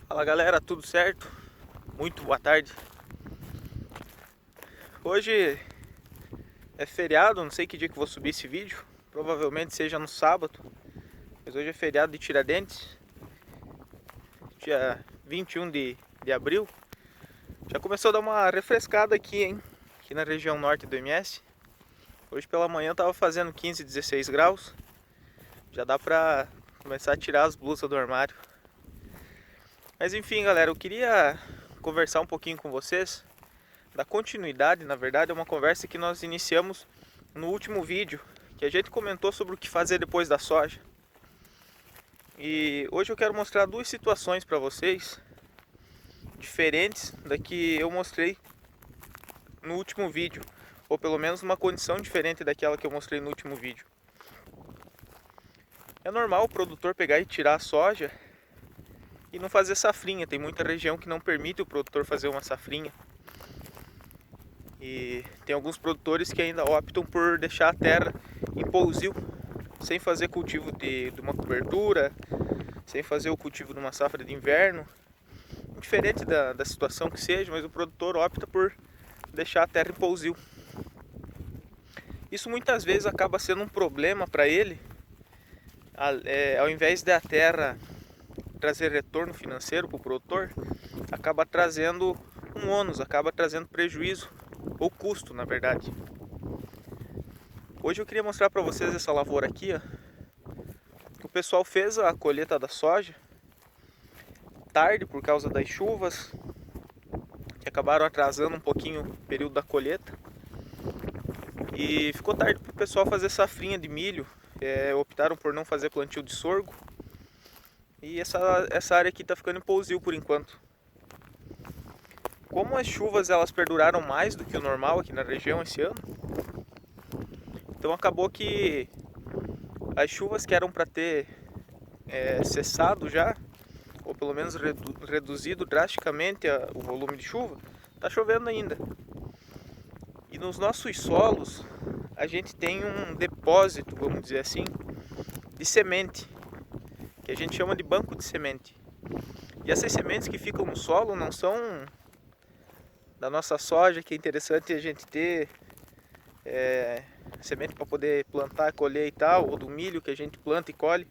Fala galera, tudo certo? Muito boa tarde. Hoje é feriado, não sei que dia que vou subir esse vídeo. Provavelmente seja no sábado, mas hoje é feriado de Tiradentes, dia 21 de abril. Já começou a dar uma refrescada aqui, hein? Aqui na região norte do MS. Hoje pela manhã tava fazendo 15, 16 graus. Já dá pra começar a tirar as blusas do armário. Mas enfim galera, eu queria conversar um pouquinho com vocês da continuidade, na verdade, é uma conversa que nós iniciamos no último vídeo, que a gente comentou sobre o que fazer depois da soja. E hoje eu quero mostrar duas situações para vocês, diferentes da que eu mostrei no último vídeo, ou pelo menos uma condição diferente daquela que eu mostrei no último vídeo. É normal o produtor pegar e tirar a soja e não fazer safrinha, tem muita região que não permite o produtor fazer uma safrinha. E tem alguns produtores que ainda optam por deixar a terra em pousio, sem fazer cultivo de uma cobertura, sem fazer o cultivo de uma safra de inverno. Diferente da situação que seja, mas o produtor opta por deixar a terra em pousio. Isso muitas vezes acaba sendo um problema para ele, ao invés da terra trazer retorno financeiro para o produtor, acaba trazendo um ônus, acaba trazendo prejuízo, ou custo na verdade. Hoje eu queria mostrar para vocês essa lavoura aqui, ó. O pessoal fez a colheita da soja tarde por causa das chuvas, que acabaram atrasando um pouquinho o período da colheita. E ficou tarde para o pessoal fazer safrinha de milho, optaram por não fazer plantio de sorgo. E essa área aqui está ficando em pousio por enquanto. Como as chuvas elas perduraram mais do que o normal aqui na região esse ano, então acabou que as chuvas que eram para ter cessado já, ou pelo menos reduzido drasticamente o volume de chuva, está chovendo ainda. E nos nossos solos a gente tem um depósito, vamos dizer assim, de semente, que a gente chama de banco de semente. E essas sementes que ficam no solo não são da nossa soja, que é interessante a gente ter semente para poder plantar, colher e tal, ou do milho que a gente planta e colhe.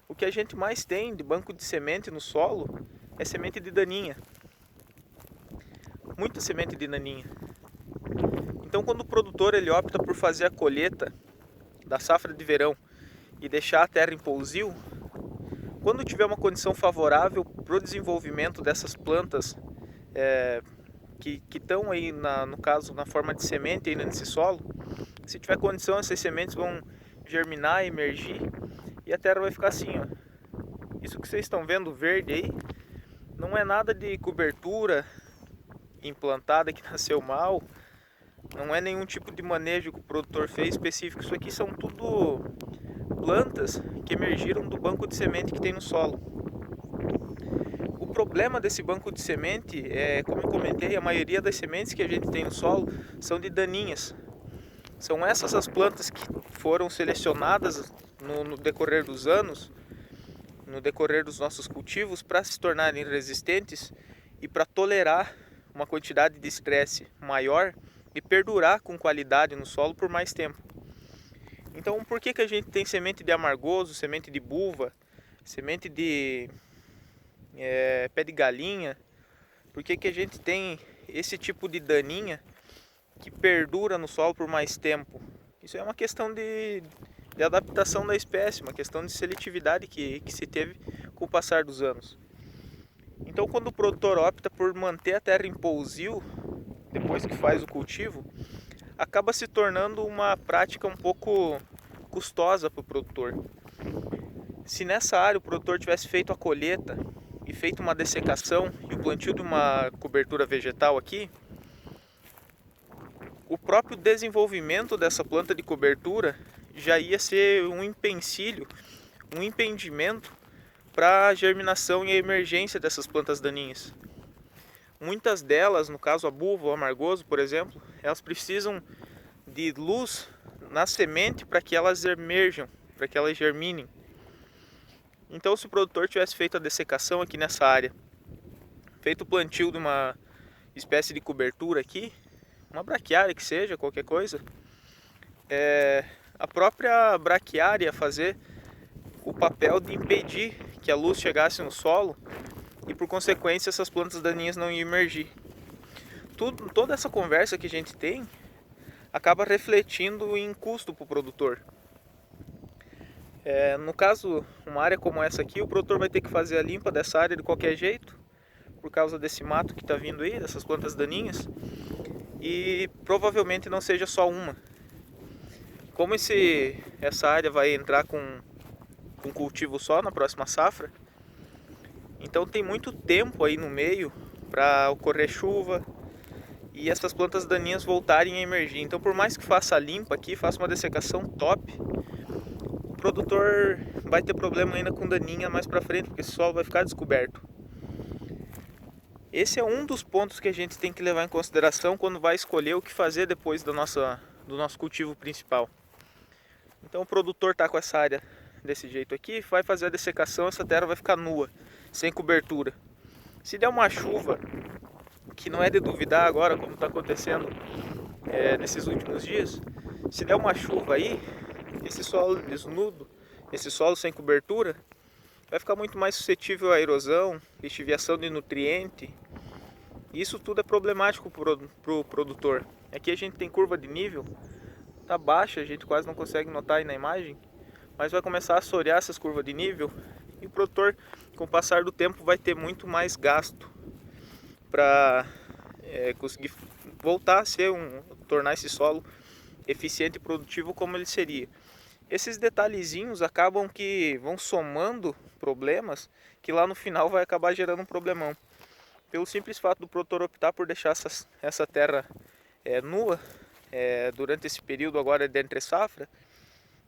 O que a gente mais tem de banco de semente no solo é semente de daninha. Muita semente de daninha. Então quando o produtor ele opta por fazer a colheita da safra de verão e deixar a terra em pousio, quando tiver uma condição favorável para o desenvolvimento dessas plantas que estão aí, no caso, na forma de semente ainda nesse solo, se tiver condição, essas sementes vão germinar, emergir e a terra vai ficar assim, ó. Isso que vocês estão vendo verde aí não é nada de cobertura implantada que nasceu mal, não é nenhum tipo de manejo que o produtor fez específico. Isso aqui são tudo plantas que emergiram do banco de semente que tem no solo. O problema desse banco de semente como eu comentei, a maioria das sementes que a gente tem no solo são de daninhas. São essas as plantas que foram selecionadas no decorrer dos anos, no decorrer dos nossos cultivos, para se tornarem resistentes e para tolerar uma quantidade de estresse maior e perdurar com qualidade no solo por mais tempo. Então, por que a gente tem semente de amargoso, semente de buva, semente de pé de galinha? Por que a gente tem esse tipo de daninha que perdura no solo por mais tempo? Isso é uma questão de adaptação da espécie, uma questão de seletividade que se teve com o passar dos anos. Então, quando o produtor opta por manter a terra em pousio, depois que faz o cultivo, acaba se tornando uma prática um pouco custosa para o produtor. Se nessa área o produtor tivesse feito a colheita e feito uma dessecação e o plantio de uma cobertura vegetal aqui, o próprio desenvolvimento dessa planta de cobertura já ia ser um empecilho, um impedimento para a germinação e a emergência dessas plantas daninhas. Muitas delas, no caso a buva, o amargoso, por exemplo, elas precisam de luz na semente para que elas emerjam, para que elas germinem. Então, se o produtor tivesse feito a dessecação aqui nessa área, feito o plantio de uma espécie de cobertura aqui, uma braquiária que seja, qualquer coisa, a própria braquiária ia fazer o papel de impedir que a luz chegasse no solo e, por consequência, essas plantas daninhas não iam emergir. Toda essa conversa que a gente tem acaba refletindo em custo para o produtor. No caso, uma área como essa aqui, o produtor vai ter que fazer a limpa dessa área de qualquer jeito, por causa desse mato que está vindo aí, dessas plantas daninhas, e provavelmente não seja só uma. Como essa área vai entrar com cultivo só na próxima safra, então tem muito tempo aí no meio para ocorrer chuva e essas plantas daninhas voltarem a emergir. Então, por mais que faça a limpa aqui, faça uma dessecação top, o produtor vai ter problema ainda com daninha mais para frente, porque esse solo vai ficar descoberto. Esse é um dos pontos que a gente tem que levar em consideração quando vai escolher o que fazer depois do nosso cultivo principal. Então, o produtor está com essa área desse jeito aqui, vai fazer a dessecação, essa terra vai ficar nua, sem cobertura. Se der uma chuva, que não é de duvidar agora, como está acontecendo nesses últimos dias, se der uma chuva aí, esse solo desnudo, esse solo sem cobertura, vai ficar muito mais suscetível à erosão, lixiviação de nutriente. Isso tudo é problemático para o produtor. Aqui a gente tem curva de nível, está baixa, a gente quase não consegue notar aí na imagem, mas vai começar a assorear essas curvas de nível e o produtor, com o passar do tempo, vai ter muito mais gasto para conseguir voltar a ser tornar esse solo eficiente e produtivo como ele seria. Esses detalhezinhos acabam que vão somando problemas que lá no final vai acabar gerando um problemão. Pelo simples fato do produtor optar por deixar essa terra nua durante esse período agora de entre safra,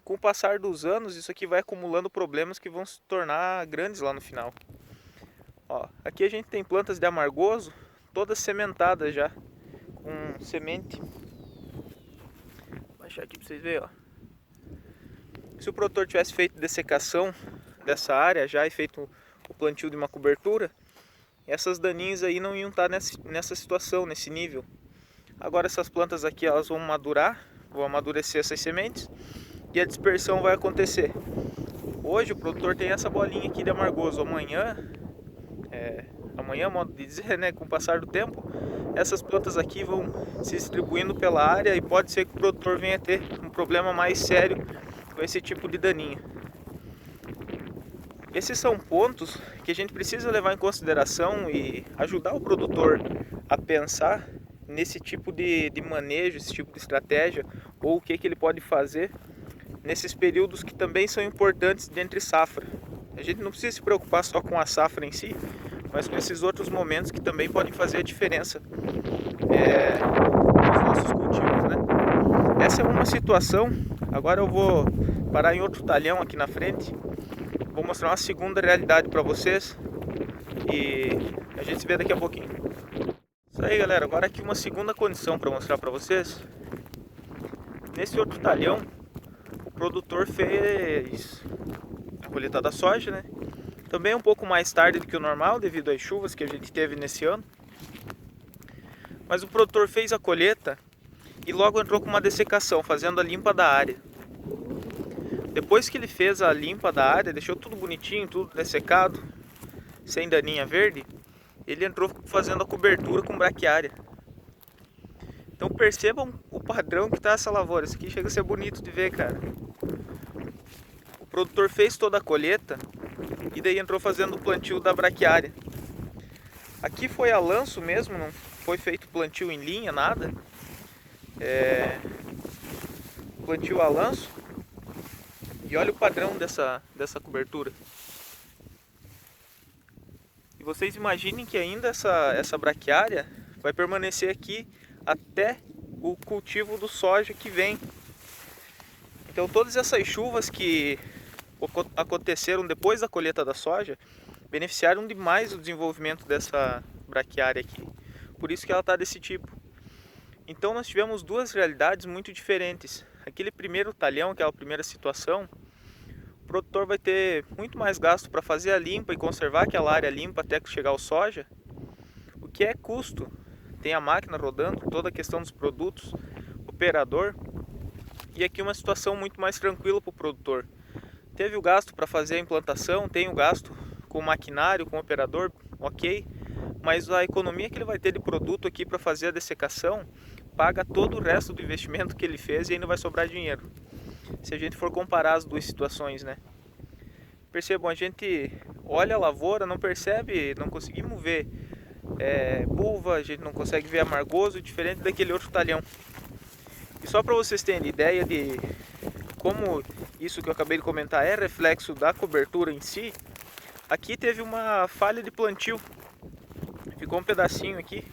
com o passar dos anos isso aqui vai acumulando problemas que vão se tornar grandes lá no final. Ó, aqui a gente tem plantas de amargoso, todas sementadas já, com semente. Vou baixar aqui para vocês verem, ó. Se o produtor tivesse feito dessecação dessa área já e feito o plantio de uma cobertura, essas daninhas aí não iam estar nessa situação, nesse nível. Agora essas plantas aqui elas vão madurar, vão amadurecer essas sementes e a dispersão vai acontecer. Hoje o produtor tem essa bolinha aqui de amargoso, amanhã, modo de dizer, né, com o passar do tempo, essas plantas aqui vão se distribuindo pela área e pode ser que o produtor venha a ter um problema mais sério com esse tipo de daninha. Esses são pontos que a gente precisa levar em consideração e ajudar o produtor a pensar nesse tipo de manejo, esse tipo de estratégia, ou o que ele pode fazer nesses períodos que também são importantes de entre safra. A gente não precisa se preocupar só com a safra em si, mas com esses outros momentos que também podem fazer a diferença nos nossos cultivos, né? Essa é uma situação. Agora eu vou parar em outro talhão aqui na frente, vou mostrar uma segunda realidade para vocês e a gente se vê daqui a pouquinho. Isso aí, galera, agora aqui uma segunda condição para mostrar para vocês. Nesse outro talhão o produtor fez a colheita da soja, né? Também um pouco mais tarde do que o normal devido às chuvas que a gente teve nesse ano. Mas o produtor fez a colheita e logo entrou com uma dessecação, fazendo a limpa da área. Depois que ele fez a limpa da área, deixou tudo bonitinho, tudo dessecado, sem daninha verde, ele entrou fazendo a cobertura com braquiária. Então percebam o padrão que está essa lavoura. Isso aqui chega a ser bonito de ver, cara. O produtor fez toda a colheita e daí entrou fazendo o plantio da braquiária. Aqui foi a lanço mesmo, não foi feito plantio em linha, nada. Plantio a lanço. E olha o padrão dessa cobertura. E vocês imaginem que ainda essa braquiária vai permanecer aqui até o cultivo do soja que vem. Então todas essas chuvas que aconteceram depois da colheita da soja beneficiaram demais o desenvolvimento dessa braquiária aqui. Por isso que ela está desse tipo. Então nós tivemos duas realidades muito diferentes. Aquele primeiro talhão, aquela primeira situação, o produtor vai ter muito mais gasto para fazer a limpa e conservar aquela área limpa até chegar ao soja, o que é custo. Tem a máquina rodando, toda a questão dos produtos, operador, e aqui uma situação muito mais tranquila para o produtor. Teve o gasto para fazer a implantação, tem o gasto com o maquinário, com o operador, ok, mas a economia que ele vai ter de produto aqui para fazer a dessecação paga todo o resto do investimento que ele fez e ainda vai sobrar dinheiro. Se a gente for comparar as duas situações, né? Percebam, a gente olha a lavoura, não percebe, não conseguimos ver bulva, a gente não consegue ver amargoso, diferente daquele outro talhão. E só para vocês terem ideia de como isso que eu acabei de comentar é reflexo da cobertura em si, aqui teve uma falha de plantio. Ficou um pedacinho aqui.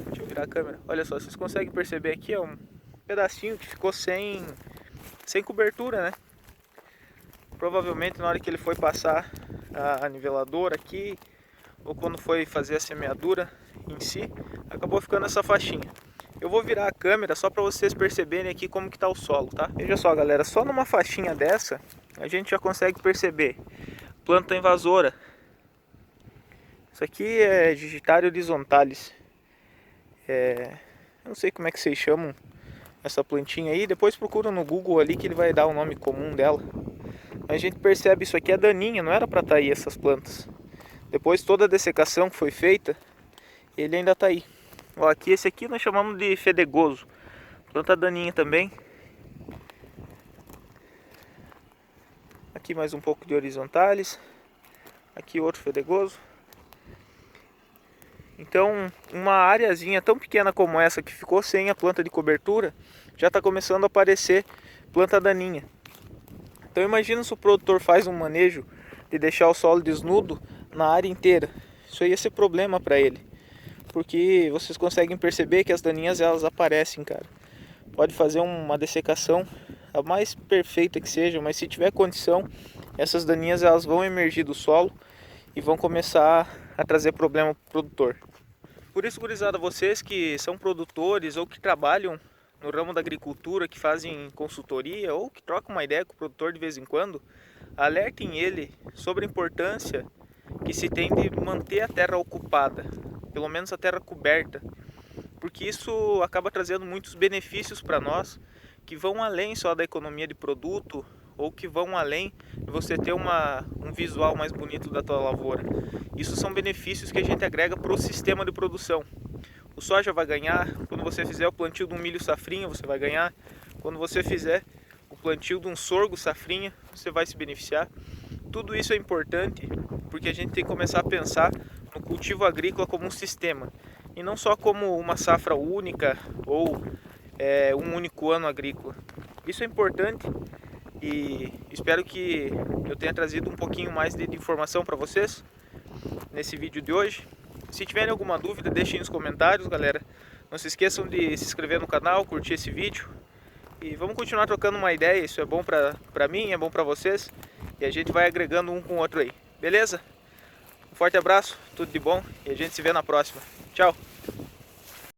Deixa eu virar a câmera. Olha só, vocês conseguem perceber aqui, é um pedacinho que ficou sem cobertura, né? Provavelmente na hora que ele foi passar a niveladora aqui, ou quando foi fazer a semeadura em si, acabou ficando essa faixinha. Eu vou virar a câmera só para vocês perceberem aqui como que tá o solo, tá? Veja só, galera, só numa faixinha dessa a gente já consegue perceber planta invasora. Isso aqui é Digitaria horizontalis. Eu não sei como é que vocês chamam essa plantinha aí, depois procura no Google ali que ele vai dar o nome comum dela. A gente percebe isso aqui é daninha, não era para estar aí essas plantas. Depois toda a dessecação que foi feita, ele ainda está aí. Ó, aqui esse aqui nós chamamos de fedegoso, planta daninha também. Aqui mais um pouco de horizontalis, aqui outro fedegoso. Então, uma areazinha tão pequena como essa que ficou sem a planta de cobertura, já está começando a aparecer planta daninha. Então imagina se o produtor faz um manejo de deixar o solo desnudo na área inteira. Isso aí ia ser problema para ele, porque vocês conseguem perceber que as daninhas elas aparecem, cara. Pode fazer uma dessecação a mais perfeita que seja, mas se tiver condição, essas daninhas elas vão emergir do solo e vão começar a trazer problema para o produtor. Por isso, gurizada, vocês que são produtores ou que trabalham no ramo da agricultura, que fazem consultoria ou que trocam uma ideia com o produtor de vez em quando, alertem ele sobre a importância que se tem de manter a terra ocupada, pelo menos a terra coberta, porque isso acaba trazendo muitos benefícios para nós, que vão além só da economia de produto, ou que vão além de você ter um visual mais bonito da tua lavoura. Isso são benefícios que a gente agrega para o sistema de produção. O soja vai ganhar, quando você fizer o plantio de um milho safrinha, você vai ganhar. Quando você fizer o plantio de um sorgo safrinha, você vai se beneficiar. Tudo isso é importante porque a gente tem que começar a pensar no cultivo agrícola como um sistema, e não só como uma safra única ou um único ano agrícola. Isso é importante e espero que eu tenha trazido um pouquinho mais de informação para vocês nesse vídeo de hoje. Se tiverem alguma dúvida, deixem nos comentários, galera. Não se esqueçam de se inscrever no canal, curtir esse vídeo. E vamos continuar trocando uma ideia, isso é bom pra mim, é bom pra vocês. E a gente vai agregando um com o outro aí, beleza? Um forte abraço, tudo de bom e a gente se vê na próxima. Tchau!